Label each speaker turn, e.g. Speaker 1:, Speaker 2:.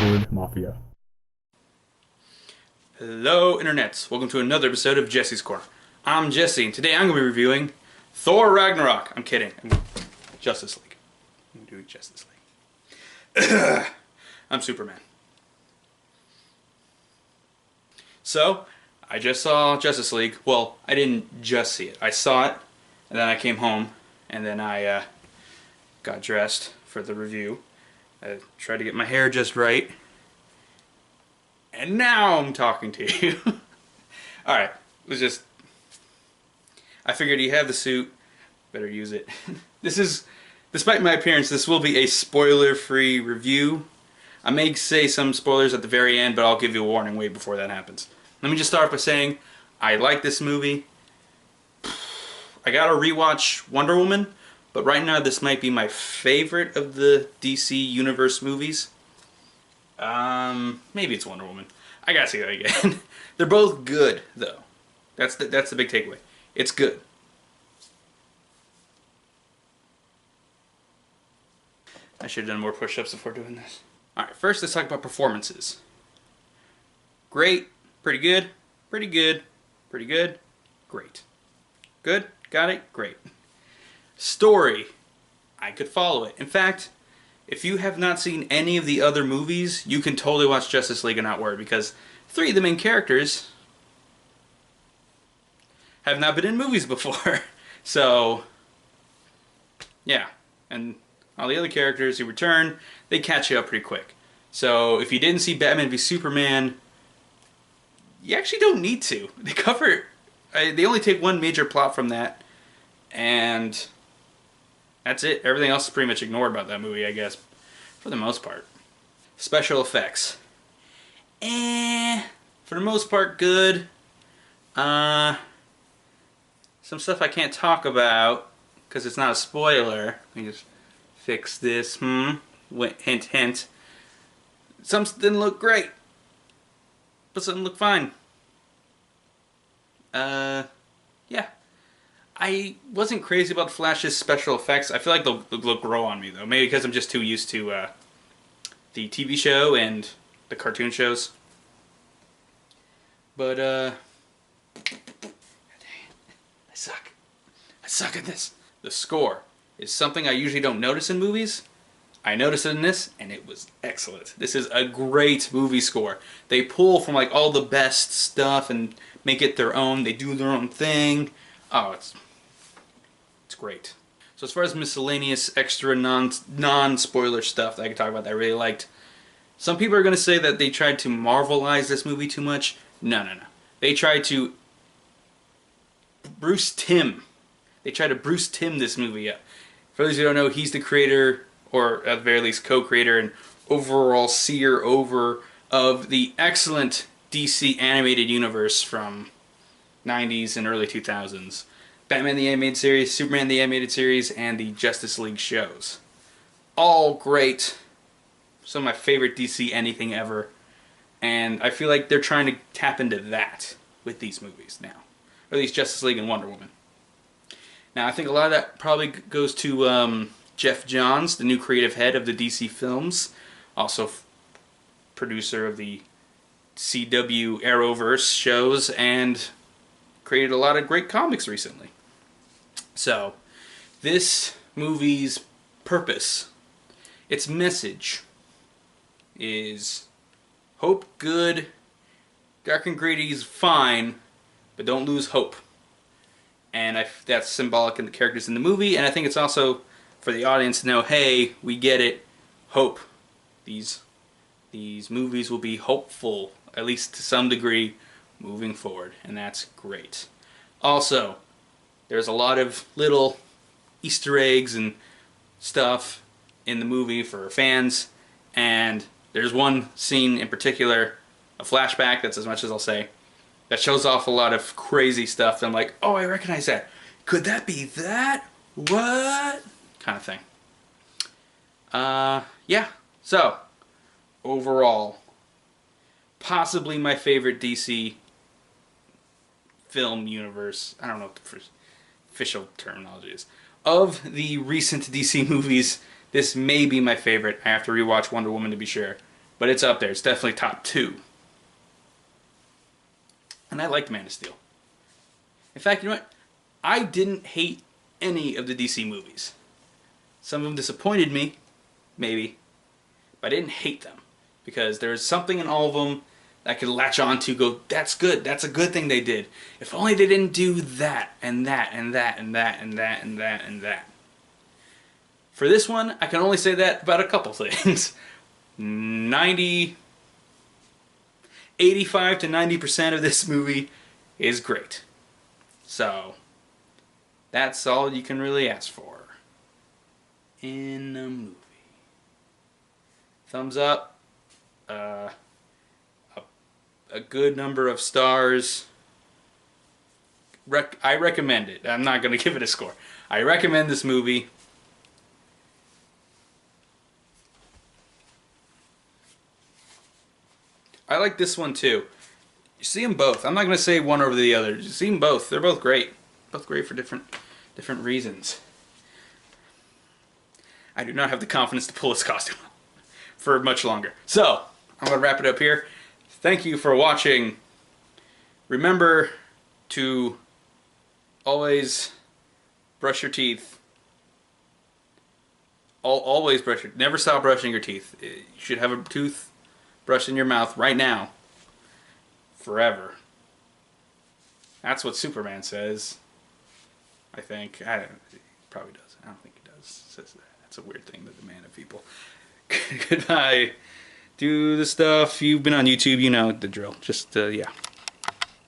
Speaker 1: Word Mafia.
Speaker 2: Hello, internets. Welcome to another episode of Jesse's Corner. I'm Jesse, and today I'm going to be reviewing Thor Ragnarok. I'm kidding. Justice League. I'm doing Justice League. I'm Superman. So, I just saw Justice League. Well, I didn't just see it. I saw it, and then I came home, and then I got dressed for the review. I tried to get my hair just right. And now I'm talking to you. Alright, I figured you have the suit, better use it. Despite my appearance, this will be a spoiler-free review. I may say some spoilers at the very end, but I'll give you a warning way before that happens. Let me just start by saying, I like this movie. I gotta rewatch Wonder Woman, but right now this might be my favorite of the DC Universe movies. Maybe it's Wonder Woman. I gotta see that again. They're both good, though. That's the big takeaway. It's good. I should have done more push-ups before doing this. Alright, first let's talk about performances. Great, pretty good, pretty good, pretty good, great. Good, got it, great. Story, I could follow it. In fact, if you have not seen any of the other movies, you can totally watch Justice League and not worry, because 3 of the main characters have not been in movies before. So, yeah. And all the other characters who return, they catch you up pretty quick. So, if you didn't see Batman v Superman, you actually don't need to. They only take one major plot from that, and that's it. Everything else is pretty much ignored about that movie, I guess, for the most part. Special effects. For the most part, good. Some stuff I can't talk about, because it's not a spoiler. Let me just fix this. Hint, hint. Some didn't look great, but some look fine. Yeah. I wasn't crazy about Flash's special effects. I feel like they'll grow on me, though. Maybe because I'm just too used to the TV show and the cartoon shows. But, I suck. I suck at this. The score is something I usually don't notice in movies. I noticed it in this, and it was excellent. This is a great movie score. They pull from like all the best stuff and make it their own. They do their own thing. Oh, it's great. So as far as miscellaneous extra non-spoiler stuff that I can talk about that I really liked, some people are going to say that they tried to Marvelize this movie too much. No. They tried to Bruce Timm. They tried to Bruce Timm this movie up. For those who don't know, he's the creator, or at the very least co-creator and overall seer over of the excellent DC animated universe from 90s and early 2000s. Batman the Animated Series, Superman the Animated Series, and the Justice League shows. All great. Some of my favorite DC anything ever. And I feel like they're trying to tap into that with these movies now. Or at least Justice League and Wonder Woman. Now I think a lot of that probably goes to Jeff Johns, the new creative head of the DC films. Also producer of the CW Arrowverse shows, and created a lot of great comics recently. So, this movie's purpose, its message, is hope good, dark and gritty is fine, but don't lose hope. And that's symbolic in the characters in the movie, and I think it's also for the audience to know, hey, we get it, hope. These movies will be hopeful, at least to some degree, moving forward, and that's great. Also, there's a lot of little Easter eggs and stuff in the movie for fans, and there's one scene in particular, a flashback, that's as much as I'll say, that shows off a lot of crazy stuff, and I'm like, oh, I recognize that. Could that be that? What? Kind of thing. Yeah, so, overall, possibly my favorite DC film universe. I don't know what the official terminology is. Of the recent DC movies, this may be my favorite. I have to rewatch Wonder Woman to be sure. but it's up there. It's definitely top 2. And I liked Man of Steel. In fact, you know what? I didn't hate any of the DC movies. Some of them disappointed me, maybe, but I didn't hate them because there's something in all of them that I could latch on to, go, that's good, that's a good thing they did. If only they didn't do that, and that, and that, and that, and that, and that, and that. For this one, I can only say that about a couple things. 85 to 90% of this movie is great. So, that's all you can really ask for in a movie. Thumbs up. A good number of stars. I recommend it. I'm not going to give it a score. I recommend this movie. I like this one too. You see them both. I'm not going to say one over the other. You see them both. They're both great. Both great for different reasons. I do not have the confidence to pull this costume for much longer. So, I'm going to wrap it up here. Thank you for watching. Remember to always brush your teeth. Always brush your... Never stop brushing your teeth. You should have a toothbrush in your mouth right now. Forever. That's what Superman says. I think. I don't, he probably does. I don't think he does. Says that. That's a weird thing to demand of people. Goodbye. Do the stuff. You've been on YouTube. You know the drill. Just, yeah.